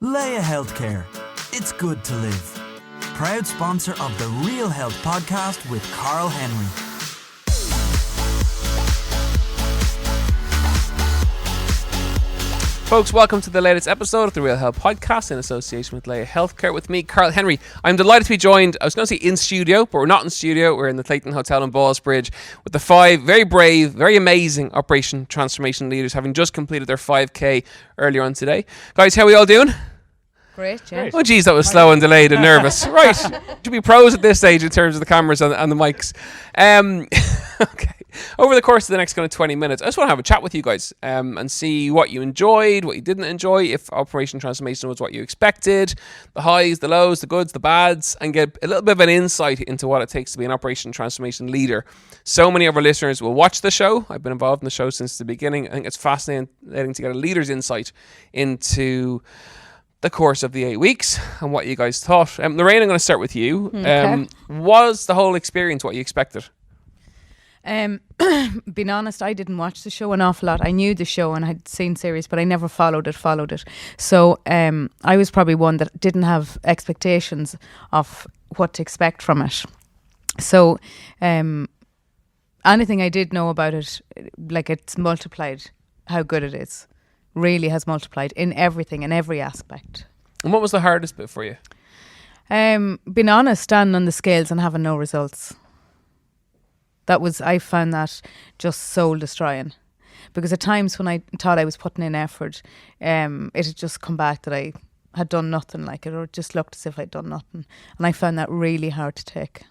Leia Healthcare. It's good to live. Proud sponsor of the Real Health podcast with Carl Henry. Folks, welcome to the latest episode of the Real Health Podcast in association with Leia Healthcare with me, Carl Henry. I'm delighted to be joined, I was going to say in studio, but we're not in studio. We're in the Clayton Hotel in Ballsbridge with the 5 very brave, very amazing Operation Transformation leaders having just completed their 5K earlier on today. Guys, how are we all doing? Great, yeah. Oh, geez, that was slow and delayed and nervous. Right, should be pros at this stage in terms of the cameras and the mics. Okay. Over the course of the next kind of 20 minutes, I just want to have a chat with you guys and see what you enjoyed, what you didn't enjoy, if Operation Transformation was what you expected, the highs, the lows, the goods, the bads, and get a little bit of an insight into what it takes to be an Operation Transformation leader. So many of our listeners will watch the show. I've been involved in the show since the beginning. I think it's fascinating to get a leader's insight into the course of the 8 weeks and what you guys thought. Lorraine, I'm going to start with you. Okay. Was the whole experience what you expected? Being honest, I didn't watch the show an awful lot. I knew the show and I'd seen series, but I never followed it. So I was probably one that didn't have expectations of what to expect from it. So anything I did know about it, like, it's multiplied how good it is. Really has multiplied in everything, in every aspect. And what was the hardest bit for you? Being honest, standing on the scales and having no results. I found that just soul destroying, because at times when I thought I was putting in effort, it had just come back that I had done nothing like it, or it just looked as if I'd done nothing, and I found that really hard to take.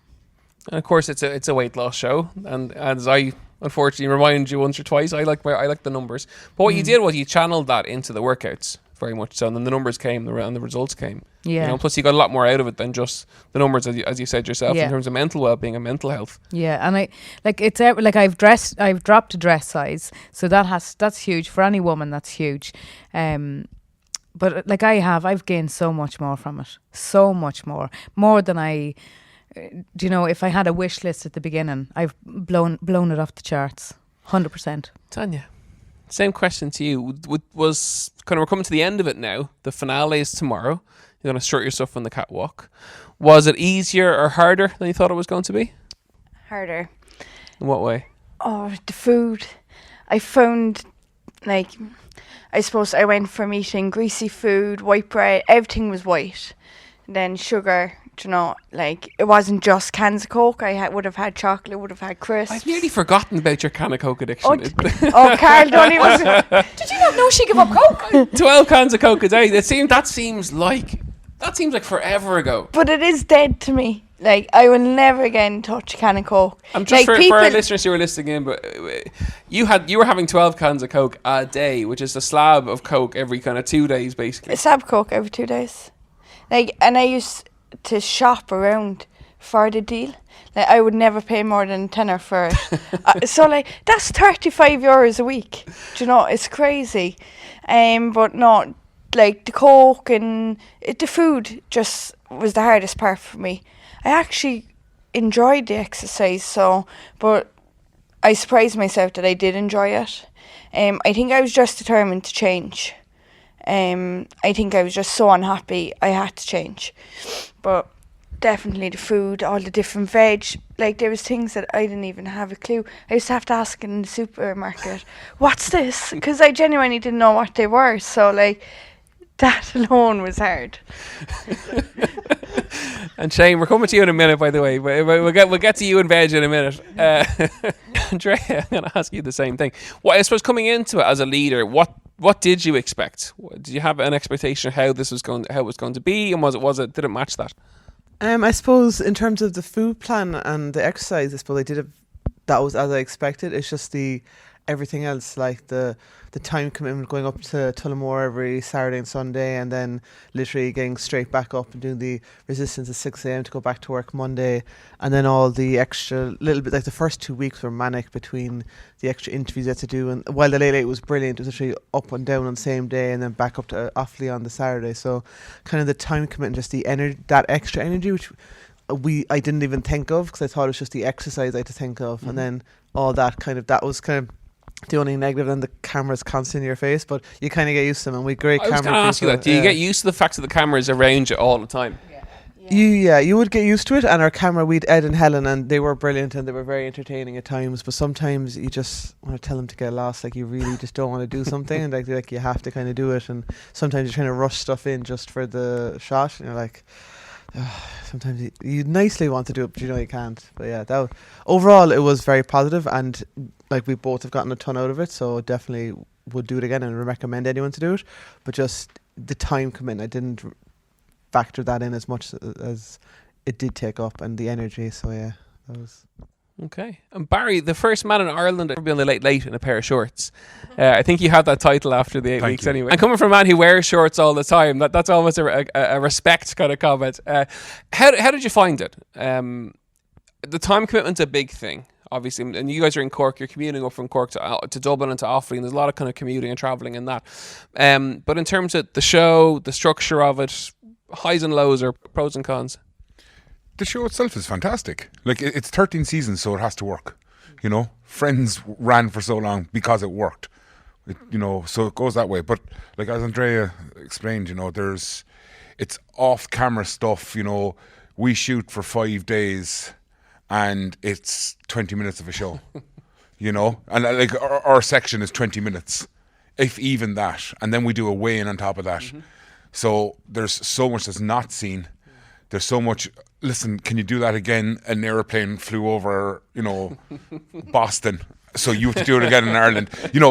And of course, it's a weight loss show, and as I unfortunately remind you once or twice, I like the numbers. But what you did was you channeled that into the workouts very much so, and then the numbers came and the results came. Yeah. You know, plus you got a lot more out of it than just the numbers, as you said yourself, Yeah. in terms of mental well-being and mental health. Yeah, and I've dropped a dress size, so that's huge for any woman. That's huge. But like I've gained so much more from it, so much more than I. If I had a wish list at the beginning, I've blown it off the charts, 100%. Tanya, same question to you. Was kind of, we're coming to the end of it now. The finale is tomorrow. You're going to strut yourself on the catwalk. Was it easier or harder than you thought it was going to be? Harder. In what way? Oh, the food. I found, I suppose I went from eating greasy food, white bread, everything was white. And then sugar, it wasn't just cans of Coke. I would have had chocolate, would have had crisps. I've nearly forgotten about your can of Coke addiction. Carl, don't even... Did you not know she gave up Coke? 12 cans of Coke a day. That seems like forever ago. But it is dead to me. I will never again touch a can of Coke. I'm just for our listeners who are listening in, but you were having 12 cans of Coke a day, which is a slab of Coke every kind of 2 days, basically. A slab of Coke every 2 days. And I used to shop around for the deal. I would never pay more than tenner for it. So that's €35 a week. Do you know, it's crazy. But no, the Coke and the food just was the hardest part for me. I actually enjoyed the exercise, but I surprised myself that I did enjoy it. I think I was just determined to change. I think I was just so unhappy I had to change. But definitely the food, all the different veg, there was things that I didn't even have a clue. I used to have to ask in the supermarket, what's this? Because I genuinely didn't know what they were. So that alone was hard. And Shane, we're coming to you in a minute, by the way. We'll get to you and veg in a minute. Andrea, I'm going to ask you the same thing. Well, I suppose coming into it as a leader, what did you expect? Did you have an expectation of how it was going to be, and did it match that? I suppose in terms of the food plan and the exercise, I suppose that was as I expected. It's just everything else, like the time commitment, going up to Tullamore every Saturday and Sunday, and then literally getting straight back up and doing the resistance at 6 a.m. to go back to work Monday, and then all the extra little bit, the first 2 weeks were manic between the extra interviews you had to do, and while the late was brilliant, it was literally up and down on the same day, and then back up to Offaly on the Saturday. So kind of the time commitment, just the energy, that extra energy, which I didn't even think of, because I thought it was just the exercise I had to think of, and then all that was kind of the only negative. Then the camera's constantly in your face, but you kind of get used to them. And we great I was camera going to ask you people, that. Do you get used to the fact that the camera is around you all the time? You would get used to it. And our camera, we'd Ed and Helen, and they were brilliant and they were very entertaining at times. But sometimes you just want to tell them to get lost. Like you really just don't want to do something, and like you have to kind of do it. And sometimes you're trying to rush stuff in just for the shot, and you're like. Sometimes you nicely want to do it, but you know you can't. But yeah, overall it was very positive, and like we both have gotten a ton out of it. So definitely would do it again and recommend anyone to do it. But just the time commitment, I didn't factor that in as much as it did take up, and the energy. So yeah, that was. Okay. And Barry, the first man in Ireland to ever be on the Late Late in a pair of shorts. I think you had that title after the 8 Thank weeks you. anyway. And coming from a man who wears shorts all the time, that's almost a respect kind of comment. How did you find it? The time commitment's a big thing, obviously. And you guys are in Cork. You're commuting up from Cork to Dublin and to Offaly. And there's a lot of kind of commuting and travelling in that. But in terms of the show, the structure of it, highs and lows or pros and cons? The show itself is fantastic. Like it's 13 seasons, so it has to work. You know, Friends ran for so long because it worked. So it goes that way. But like as Andrea explained, it's off-camera stuff. We shoot for 5 days, and it's 20 minutes of a show. And like our section is 20 minutes, if even that, and then we do a weigh-in on top of that. Mm-hmm. So there's so much that's not seen. There's so much. Listen, can you do that again? An airplane flew over, Boston. So you have to do it again in Ireland.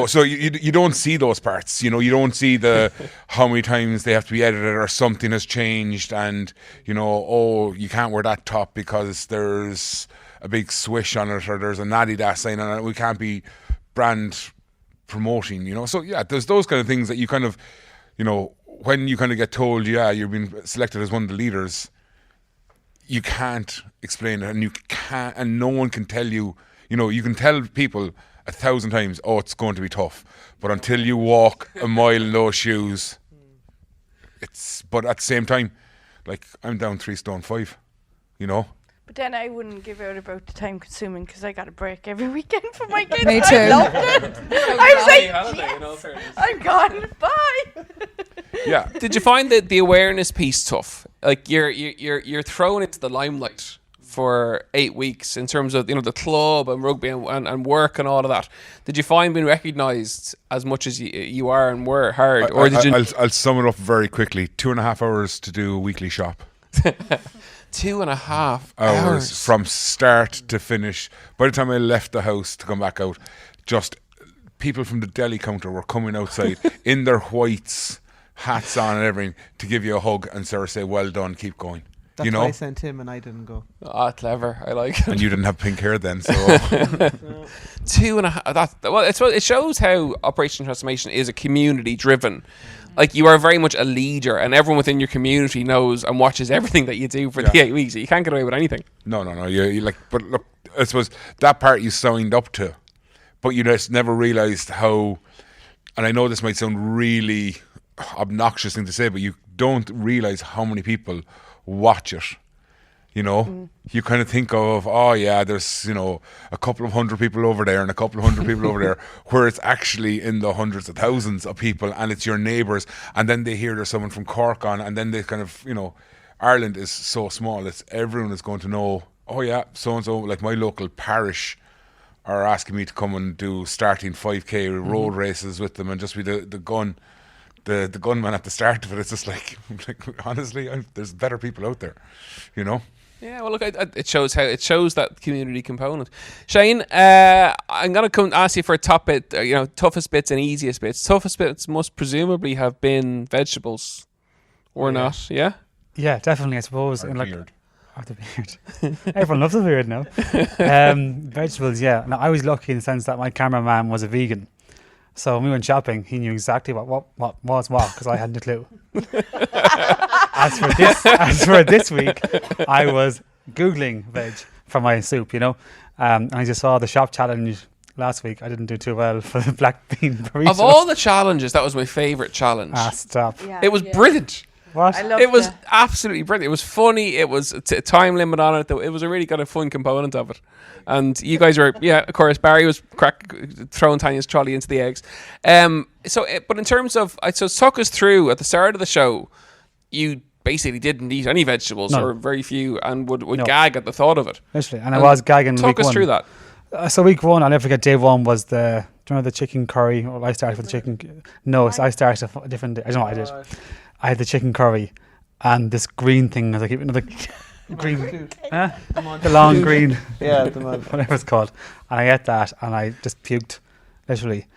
So you don't see those parts. You don't see the how many times they have to be edited or something has changed, and you can't wear that top because there's a big swish on it or there's an Adidas sign on it. We can't be brand promoting. So yeah, there's those kind of things that you kind of, when you kind of get told, you're being selected as one of the leaders. You can't explain it, and no one can tell you. You can tell people 1,000 times, oh, it's going to be tough, but until you walk a mile in those shoes, But at the same time, like I'm down 3 stone 5, But then I wouldn't give out about the time consuming because I got a break every weekend for my kids. Me too. I loved it. I was like, yes, I'm gone. Bye. Yeah. Did you find that the awareness piece tough? Like you're thrown into the limelight for 8 weeks in terms of the club and rugby and work and all of that. Did you find being recognised as much as you are and were hard, or did you? I'll sum it up very quickly. 2.5 hours to do a weekly shop. 2.5 hours from start to finish. By the time I left the house to come back out, just people from the deli counter were coming outside in their whites, hats on and everything, to give you a hug and say, well done, keep going. That's why I sent him and I didn't go. Clever. I like it. And you didn't have pink hair then, so 2.5. It shows how Operation Transformation is a community driven. Like you are very much a leader, and everyone within your community knows and watches everything that you do for the 8 weeks. You can't get away with anything. No. You like, but look, I suppose that part you signed up to, but you just never realised how. And I know this might sound really obnoxious thing to say, but you don't realise how many people watch it. You kind of think of, there's a couple of hundred people over there and a couple of hundred people over there, where it's actually in the hundreds of thousands of people, and it's your neighbours, and then they hear there's someone from Cork on, and then they kind of, Ireland is so small, it's everyone is going to know, so and so, like my local parish are asking me to come and do starting 5k road races with them and just be the gunman at the start of it. It's just like honestly, there's better people out there, Yeah, well, look, it shows that community component. Shane, I'm gonna come ask you for a top bit. Toughest bits and easiest bits. Toughest bits must presumably have been vegetables, or not? Yeah. Yeah, definitely. I suppose. And beard. The beard. Everyone loves a beard now. Vegetables, yeah. Now I was lucky in the sense that my cameraman was a vegan. So when we went shopping, he knew exactly what was what, because I hadn't a clue. As for this week, I was Googling veg for my soup, and I just saw the shop challenge last week. I didn't do too well for the black bean burrito. Of all the challenges, that was my favourite challenge. Stop. It was brilliant. What? I love It was absolutely brilliant. It was funny. It was a time limit on it. It was a really kind of fun component of it. And you guys were, of course, Barry was throwing Tanya's trolley into the eggs. But in terms of, so talk us through at the start of the show, you basically didn't eat any vegetables or very few, and would gag at the thought of it. Literally, and I was gagging. Talk us through that. So week one, I'll never forget. Day one was the chicken curry. Well, I started with the chicken. No, so I started a different day. I don't know what I did. I had the chicken curry and this green thing. I was like, the green, the long green, Yeah, whatever it's called. And I ate that, and I just puked, literally.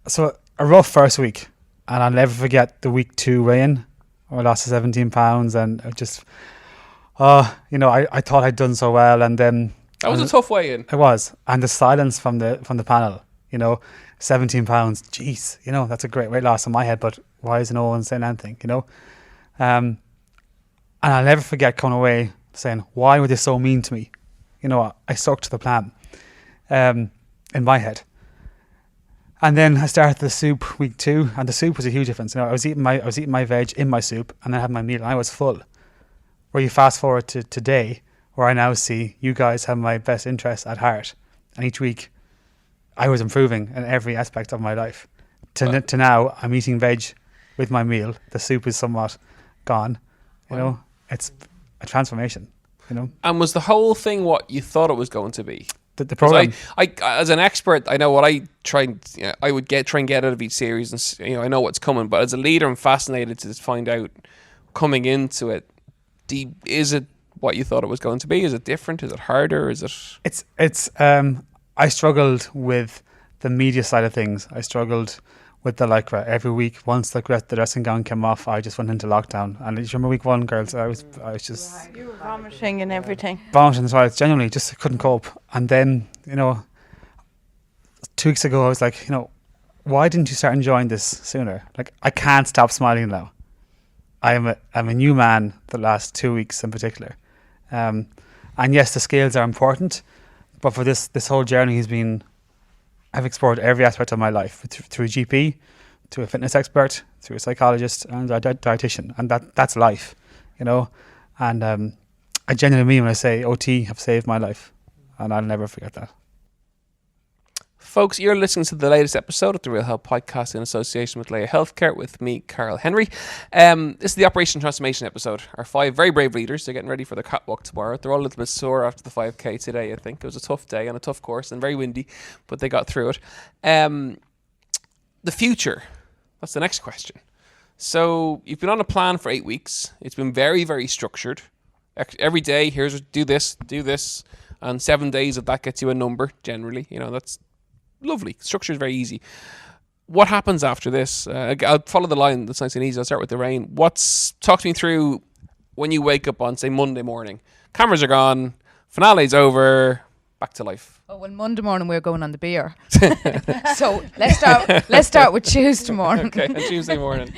So a rough first week, and I'll never forget the week 2 weigh-in. I lost 17 pounds, and I just, I thought I'd done so well, and then That was a tough weigh-in. it was, and the silence from the panel. 17 pounds. Jeez, that's a great weight loss in my head, but why is no one saying anything? And I'll never forget coming away saying, why were they so mean to me? I stuck to the plan in my head. And then I started the soup week 2, and the soup was a huge difference. I was eating my veg in my soup, and then I had my meal, and I was full. Where you fast forward to today, where I now see you guys have my best interests at heart, and each week I was improving in every aspect of my life. To now, I'm eating veg with my meal. The soup is somewhat gone. It's a transformation. And was the whole thing what you thought it was going to be? The program. I as an expert, I know what I try and get out of each series, and I know what's coming. But as a leader, I'm fascinated to find out coming into it. Is it what you thought it was going to be? Is it different? Is it harder? Is it? It's. I struggled with the media side of things. I struggled with the Lycra every week. Once the dressing gown came off, I just went into lockdown. And you remember week 1, girls? I was just You were vomiting and everything. vomiting as well. It's genuinely just couldn't cope. And then 2 weeks ago, I was like, why didn't you start enjoying this sooner? Like, I can't stop smiling now. I'm a new man the last 2 weeks in particular. And yes, the scales are important, but for this whole journey I've explored every aspect of my life through a GP, to a fitness expert, through a psychologist and a dietitian, and that's life, And I genuinely mean when I say OT have saved my life, and I'll never forget that. Folks, you're listening to the latest episode of the Real Health Podcast in association with Leia Healthcare with me, Carl Henry. This is the Operation Transformation episode. Our 5 very brave leaders, they're getting ready for the catwalk tomorrow. They're all a little bit sore after the 5K today, I think. It was a tough day and a tough course and very windy, but they got through it. The future, that's the next question. So you've been on a plan for 8 weeks. It's been very, very structured. Every day, do this, and 7 days of that gets you a number, generally. That's lovely. Structure is very easy. What happens after this? I'll follow the line that's nice and easy. I'll start with the rain. Talk to me through when you wake up on, say, Monday morning. Cameras are gone. Finale's over. Back to life. Oh, well, Monday morning we're going on the beer. So let's start with Tuesday morning. Okay, and Tuesday morning.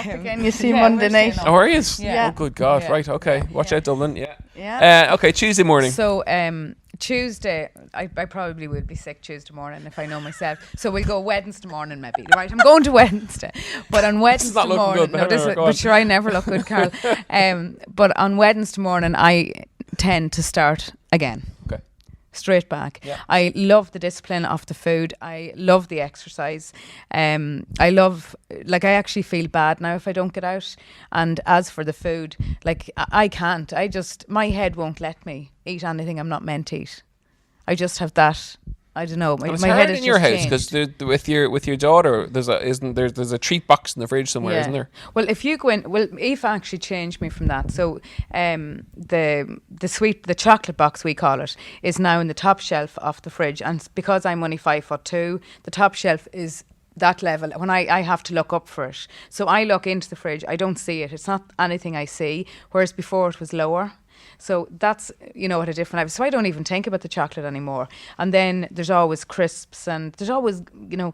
Again, you see Monday night. Oh, are you? Yeah. Oh, good God. Yeah. Right, okay. Watch out, Dublin. Yeah. Yeah. Okay, Tuesday morning. So Tuesday, I probably will be sick Tuesday morning if I know myself. So we'll go Wednesday morning maybe. Right, I'm going to Wednesday. But on Wednesday not looking morning, good, but however, go on. but sure, I never look good, Carl. But on Wednesday morning, I tend to start again. Okay. Straight back. Yeah. I love the discipline of the food. I love the exercise. I actually feel bad now if I don't get out. And as for the food, I can't. My head won't let me eat anything I'm not meant to eat. I just have that. I don't know. It's My hard head is in your just house changed. because with your daughter, there's a treat box in the fridge somewhere, isn't there? Well, if you go in, Aoife actually changed me from that. So, the chocolate box we call it is now in the top shelf of the fridge, and because I'm only 5'2", the top shelf is that level when I have to look up for it. So I look into the fridge, I don't see it. It's not anything I see, whereas before it was lower. So that's, at a different level. So I don't even think about the chocolate anymore. And then there's always crisps and there's always,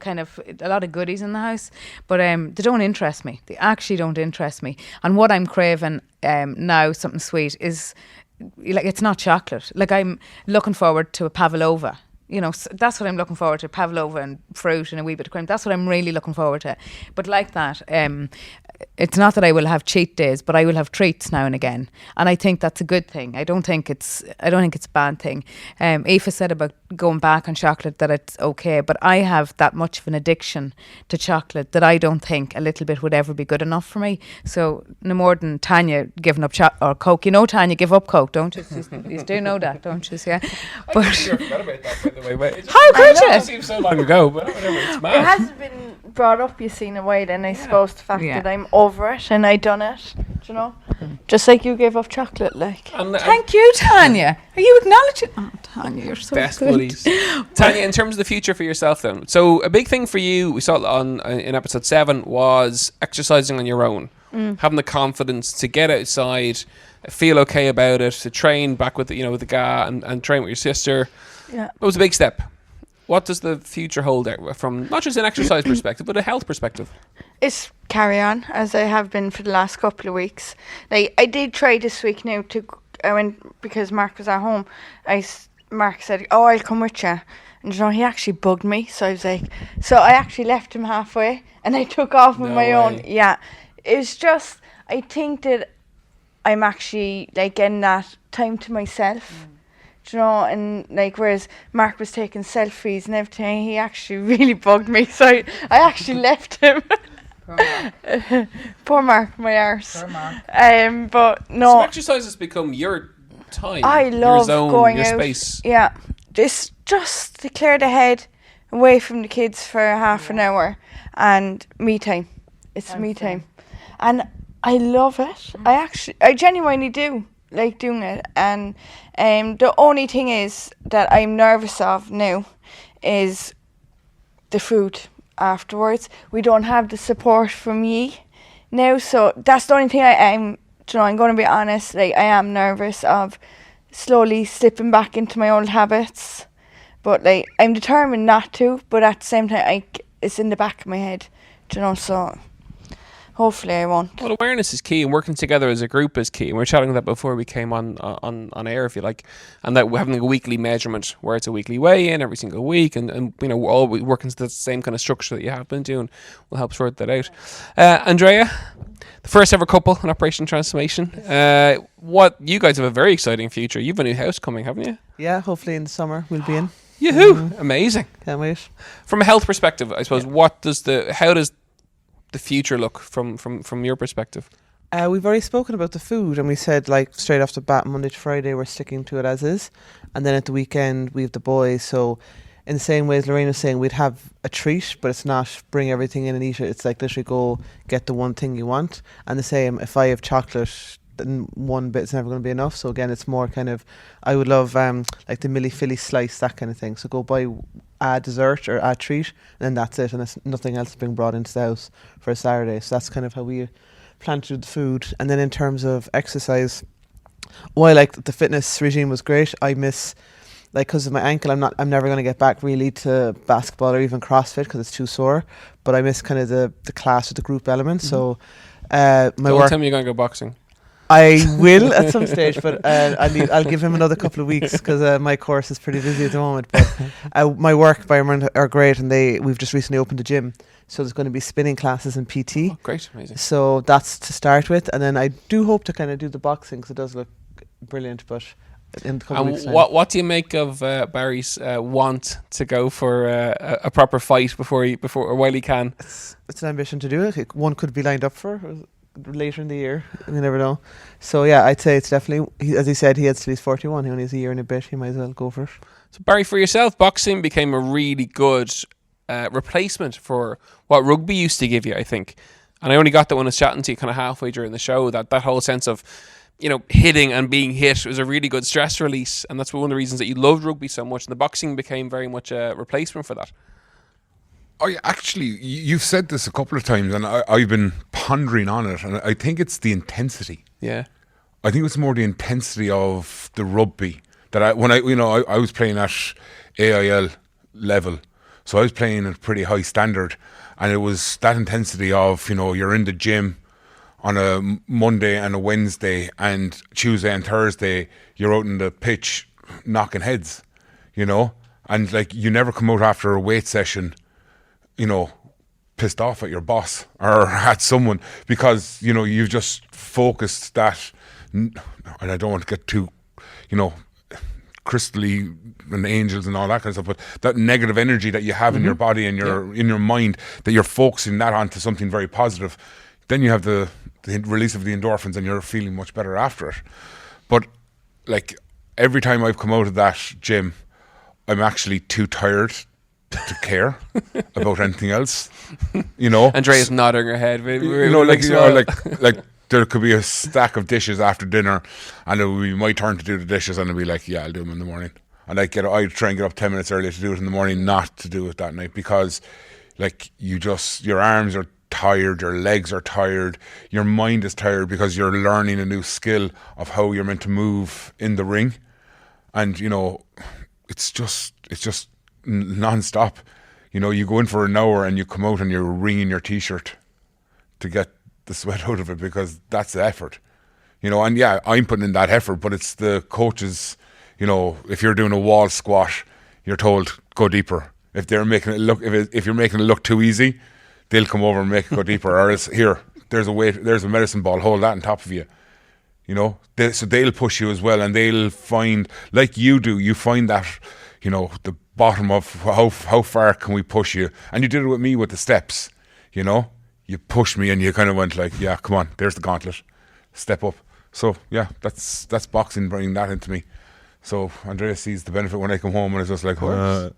kind of a lot of goodies in the house. But they don't interest me. They actually don't interest me. And what I'm craving now, something sweet, is, it's not chocolate. I'm looking forward to a pavlova. So that's what I'm looking forward to, pavlova and fruit and a wee bit of cream. That's what I'm really looking forward to. But like that, it's not that I will have cheat days, but I will have treats now and again, and I think that's a good thing. I don't think it's a bad thing. Aoife said about going back on chocolate that it's okay, but I have that much of an addiction to chocolate that I don't think a little bit would ever be good enough for me. So no more than Tanya giving up or Coke. You know, Tanya, give up Coke, don't you? You do know that, don't you? Yeah. But I forgot about that, by the way. how could It you? seems so long ago, but whatever, it's It mad. hasn't been brought up, you see, in a while, and I suppose the fact Yeah. that I'm over it and I done it, do you know? Just like you gave up chocolate, like. And, Thank you, Tanya. Are you acknowledging? Oh, Tanya, you're so best good. buddies. Tanya, in terms of the future for yourself then, so a big thing for you, we saw it on in episode 7, was exercising on your own. Having the confidence to get outside, feel okay about it, to train back with the GA and train with your sister. Yeah. It was a big step. What does the future hold there from not just an exercise perspective, but a health perspective? It's carry on as I have been for the last couple of weeks. Like I did try this week now I went because Mark was at home. Mark said, "Oh, I'll come with you," and you know he actually bugged me. So I was like, so I actually left him halfway and I took off on No my own. way. Yeah, it was just I think that I'm actually like getting that time to myself. Do you know, and like whereas Mark was taking selfies and everything, he actually really bugged me, so I actually left him. Poor Mark, my arse. But no, So exercise has become your time, I your love zone, going your out. space. Yeah, just to clear the head away from the kids for half an hour and me time. It's me time, and I love it. I genuinely do like doing it. And the only thing is that I'm nervous of now is the food afterwards. We don't have the support from ye now, so that's the only thing I'm going to be honest, like I am nervous of slowly slipping back into my old habits, but like I'm determined not to, but at the same time it's in the back of my head, so hopefully I won't. Well, awareness is key, and working together as a group is key. And we were chatting that before we came on air, if you like, and that we're having a weekly measurement where it's a weekly weigh-in every single week, and we're all working to the same kind of structure that you have been doing will help sort that out. Andrea, the first ever couple in Operation Transformation. What you guys have a very exciting future. You've a new house coming, haven't you? Yeah, hopefully in the summer we'll be in. Yahoo! Amazing. Can't wait. From a health perspective, I suppose, how does the future look from your perspective? We've already spoken about the food, and we said like straight off the bat, Monday to Friday we're sticking to it as is, and then at the weekend we have the boys. So in the same way as Lorraine was saying, we'd have a treat, but it's not bring everything in and eat it. It's like literally go get the one thing you want. And the same, if I have chocolate, then one bit's never going to be enough. So again, it's more kind of, I would love like the Milli Philly slice, that kind of thing. So go buy a dessert or a treat, and then that's it, and it's nothing else being brought into the house for a Saturday. So that's kind of how we plan to do the food. And then in terms of exercise, while like the fitness regime was great, I miss, like, because of my ankle, I'm never going to get back really to basketball or even CrossFit because it's too sore. But I miss kind of the class with the group element. So my Don't work, tell me you're going to go boxing. I will at some stage, but I'll give him another couple of weeks because my course is pretty busy at the moment. But my work environment are great, and we've just recently opened a gym, so there's going to be spinning classes and PT. Oh, great, amazing. So that's to start with, and then I do hope to kind of do the boxing because it does look brilliant. But in a couple of And weeks' time. what do you make of Barry's want to go for a proper fight while he can? It's an ambition to do it. One could be lined up for later in the year. You never know. So yeah, I'd say it's definitely, as he said, he has till he's 41. He only has a year and a bit. He might as well go for it. So Barry, for yourself, boxing became a really good replacement for what rugby used to give you, I think. And I only got that when I was chatting to you kind of halfway during the show, that whole sense of, hitting and being hit was a really good stress release. And that's one of the reasons that you loved rugby so much. And the boxing became very much a replacement for that. You've said this a couple of times, and I've been pondering on it, and I think it's the intensity. Yeah. I think it's more the intensity of the rugby that I was playing at AIL level, so I was playing at a pretty high standard, and it was that intensity of you're in the gym on a Monday and a Wednesday, and Tuesday and Thursday you're out in the pitch knocking heads, and like you never come out after a weight session pissed off at your boss or at someone because, you know, you've just focused that, and I don't want to get too, you know, crystally and angels and all that kind of stuff, but that negative energy that you have in your body and in your mind, that you're focusing that onto something very positive, then you have the release of the endorphins and you're feeling much better after it. But like every time I've come out of that gym, I'm actually too tired to care about anything else, you know. Andrea's nodding her head. You know, like there could be a stack of dishes after dinner, and it would be my turn to do the dishes, and I'd be like, yeah, I'll do them in the morning. And I'd try and get up 10 minutes early to do it in the morning, not to do it that night, because like your arms are tired, your legs are tired, your mind is tired because you're learning a new skill of how you're meant to move in the ring, and you know, it's just non-stop. You know, you go in for an hour and you come out and you're wringing your t-shirt to get the sweat out of it, because that's the effort, you know. And yeah, I'm putting in that effort, but it's the coaches, you know. If you're doing a wall squat, you're told go deeper. If they're making it look, if you're making it look too easy, they'll come over and make it go deeper. Or else, here, there's a medicine ball, hold that on top of you, you know. So they'll push you as well, and they'll find, like you do, you find that, you know, the bottom of how far can we push you. And you did it with me with the steps, you know. You pushed me and you kind of went like, yeah, come on, there's the gauntlet, step up. So yeah, that's boxing bringing that into me. So Andrea sees the benefit when I come home, and it's just like, and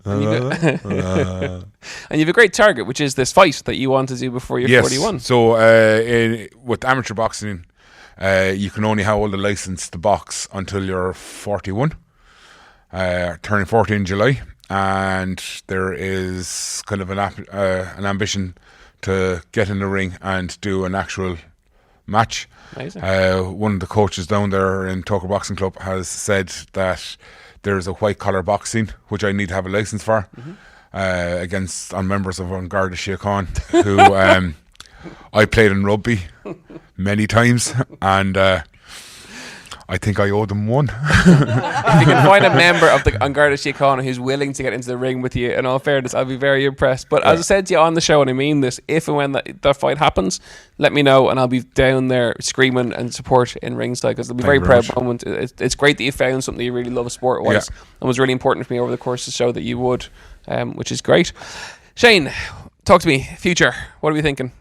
you have a great target, which is this fight that you want to do before you're 41. So with amateur boxing, you can only hold a license to box until you're 41, turning 40 in July, and there is kind of an ambition to get in the ring and do an actual match. Amazing. One of the coaches down there in Toker Boxing Club has said that there's a white collar boxing, which I need to have a license for, on members of Garda Síochána, who I played in rugby many times, and I think I owe them one. If you can find a member of the Garda Síochána who's willing to get into the ring with you, in all fairness, I'll be very impressed. But as I said to you on the show, and I mean this, if and when that fight happens, let me know, and I'll be down there screaming and support in ringside, because it'll be a very proud moment. It's great that you found something you really love sport-wise, and it was really important to me over the course of the show that you would, which is great. Shane, talk to me. Future, what are we thinking?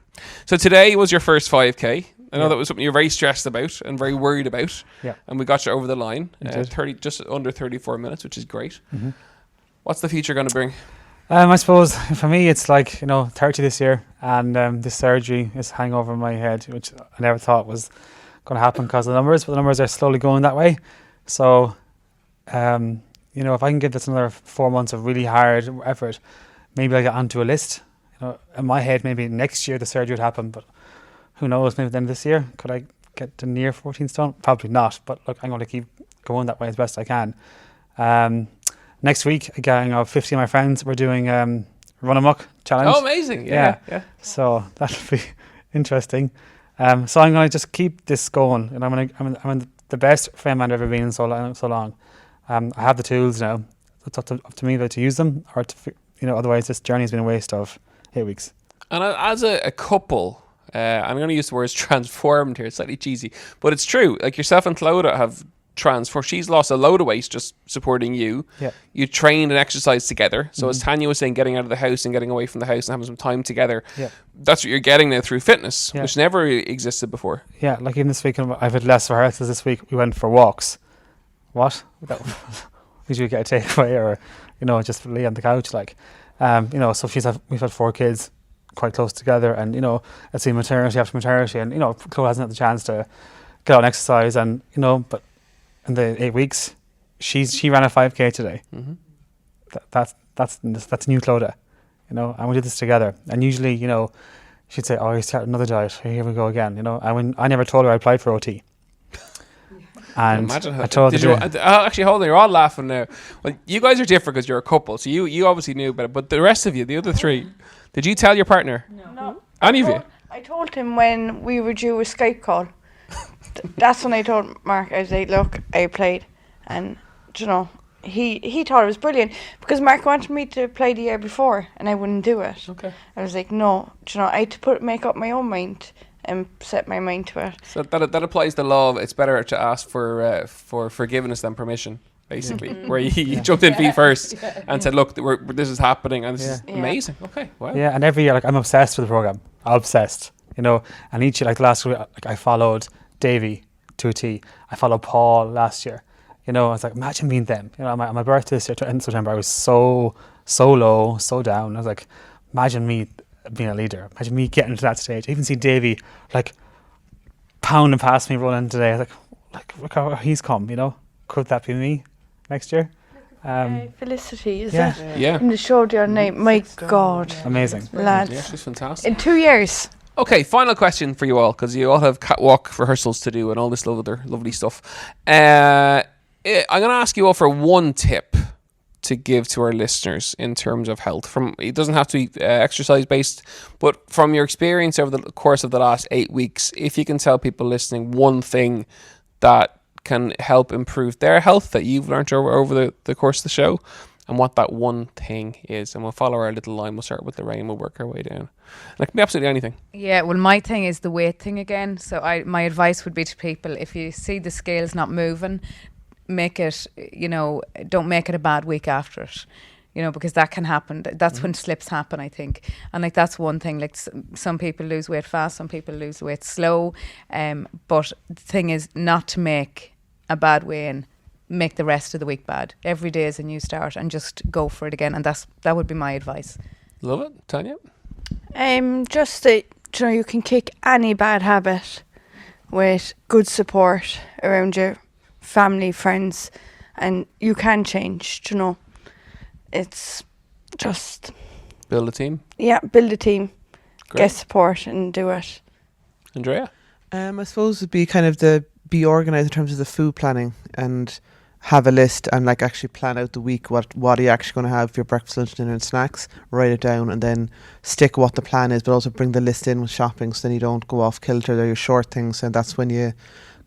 So today was your first 5K. I know that was something you're very stressed about and very worried about. Yeah. And we got you over the line. 30, just under 34 minutes, which is great. Mm-hmm. What's the future going to bring? I suppose for me, it's like, 30 this year, and this surgery is hanging over my head, which I never thought was going to happen because of the numbers, but the numbers are slowly going that way. So, if I can give this another 4 months of really hard effort, maybe I'll get onto a list. In my head, maybe next year the surgery would happen, but who knows, maybe at the end of this year, could I get to near 14 stone? Probably not, but look, I'm going to keep going that way as best I can. Next week, a gang of 50 of my friends, we're doing Run Amok challenge. Oh, amazing. Yeah. So that'll be interesting. So I'm going to just keep this going, and I'm the best friend I've ever been in so long. I have the tools now. It's up to me to use them, or to, otherwise this journey has been a waste of 8 weeks. And as a couple, I'm going to use the words transformed here. It's slightly cheesy, but it's true. Like yourself and Clodagh have transformed. She's lost a load of weight just supporting you. Yeah. You trained and exercised together. So as Tanya was saying, getting out of the house and getting away from the house and having some time together. Yeah. That's what you're getting now through fitness, which never existed before. Yeah, like even this week, I've had less rehearsals this week. We went for walks. What? Usually get a takeaway or, just lay on the couch. So we've had 4 kids quite close together, and let's see, maternity after maternity, and Chloe hasn't had the chance to get out and exercise, and but in the 8 weeks she ran a 5K today. Mm-hmm. That's new Clodagh, and we did this together. And usually she'd say, oh, you start another diet, here we go again, and when I never told her I applied for OT. And imagine how I told her. Actually, hold on, you're all laughing now. Well, you guys are different because you're a couple, so you obviously knew about it, but the rest of you, the other 3, did you tell your partner? No. Any of you? I told him when we were due a Skype call. That's when I told Mark. I was like, look, I applied, and he thought it was brilliant because Mark wanted me to apply the year before and I wouldn't do it. Okay. I was like, no, do you know, I had to make up my own mind and set my mind to it. So that applies the law of it's better to ask for forgiveness than permission, basically, where you jumped in feet first and said, look, this is happening and this is amazing. Okay, wow. Yeah, and every year, like, I'm obsessed with the program. Obsessed, you know. And each year, like last week, like, I followed Davey to a T. I followed Paul last year. You know, I was like, imagine being them. You know, on my birthday this year, in September, I was so low, so down. I was like, imagine me being a leader. Imagine me getting to that stage. I even see Davey like pounding past me, running today. I was like, look how he's come. You know, could that be me next year? Felicity, is yeah. it? Yeah. In the show the other night, my God, Amazing. lads. Yeah, she's fantastic. In 2 years. Okay, final question for you all, because you all have catwalk rehearsals to do and all this other lovely stuff. I'm going to ask you all for one tip to give to our listeners in terms of health. It doesn't have to be exercise based, but from your experience over the course of the last 8 weeks, if you can tell people listening one thing that can help improve their health that you've learned over the course of the show, and what that one thing is, and we'll follow our little line. We'll start with Lorraine, we'll work our way down. And it can be absolutely anything. Yeah, well, my thing is the weight thing again. So my advice would be to people, if you see the scales not moving, make it, don't make it a bad week after it, because that can happen. That's when slips happen, I think. And like, that's one thing, like some people lose weight fast, some people lose weight slow. But the thing is not to make a bad weigh-in make the rest of the week bad. Every day is a new start and just go for it again. And that would be my advice. Love it. Tanya? Just that, you can kick any bad habit with good support around you, family, friends, and you can change, It's just... Build a team? Yeah, build a team, Great. get support and do it. Andrea? I suppose it'd be kind of be organised in terms of the food planning and have a list and like actually plan out the week. What are you actually going to have for your breakfast, lunch, dinner and snacks? Write it down and then stick what the plan is, but also bring the list in with shopping so then you don't go off kilter. They're your short things, and that's when you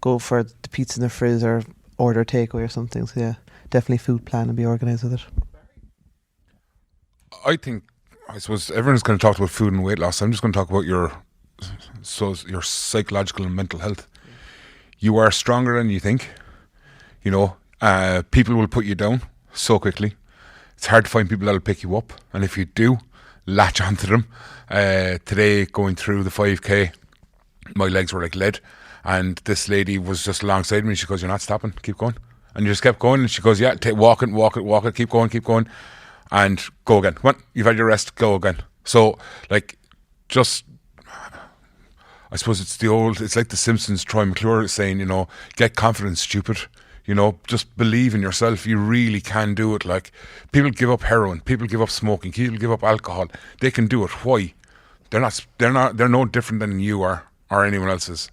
go for the pizza in the fridge or order takeaway or something. So yeah, definitely food plan and be organised with it. I suppose everyone's going to talk about food and weight loss. I'm just going to talk about your psychological and mental health. You are stronger than you think. People will put you down so quickly. It's hard to find people that'll pick you up, and if you do, latch onto them. Today, going through the 5k, my legs were like lead, and this lady was just alongside me, and she goes, "You're not stopping, keep going." And you just kept going, and she goes, "Yeah, walk it, keep going, and go again. Come on, you've had your rest, go again." So, I suppose it's like the Simpsons, Troy McClure saying, get confidence, stupid. Just believe in yourself. You really can do it. Like, people give up heroin, people give up smoking, people give up alcohol. They can do it. Why? They're no different than you are or anyone else's.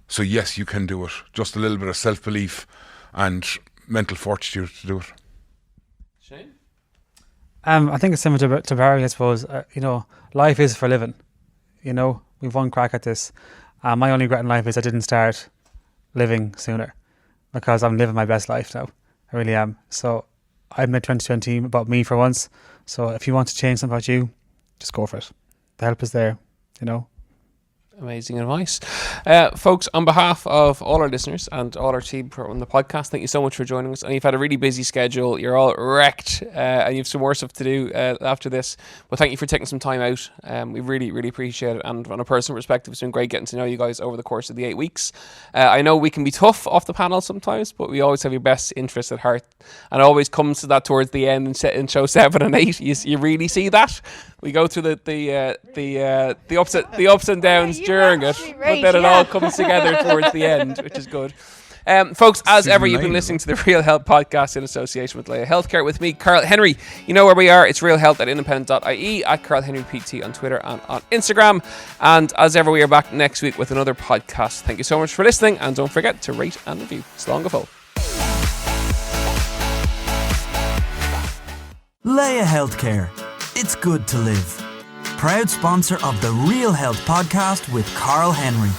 So yes, you can do it. Just a little bit of self-belief and mental fortitude to do it. Shane? I think it's similar to Barry, I suppose. Life is for living. We've one crack at this. My only regret in life is I didn't start living sooner, because I'm living my best life now. I really am. So I made 2020 about me for once. So if you want to change something about you, just go for it. The help is there, Amazing advice. Folks, on behalf of all our listeners and all our team on the podcast, thank you so much for joining us. And you've had a really busy schedule. You're all wrecked and you have some more stuff to do after this. But thank you for taking some time out. We really, really appreciate it. And on a personal perspective, it's been great getting to know you guys over the course of the 8 weeks. I know we can be tough off the panel sometimes, but we always have your best interest at heart. And it always comes to that towards the end in show 7 and 8. You really see that. We go through the ups and downs during it, but then it all comes together towards the end, which is good. Folks, as ever, you've been listening to the Real Health podcast in association with Leia Healthcare with me, Carl Henry. You know where we are. It's realhealth@independent.ie, at Carl Henry PT on Twitter and on Instagram. And as ever, we are back next week with another podcast. Thank you so much for listening, and don't forget to rate and review. Slán go fóill. Leia Healthcare. It's good to live. Proud sponsor of the Real Health podcast with Carl Henry.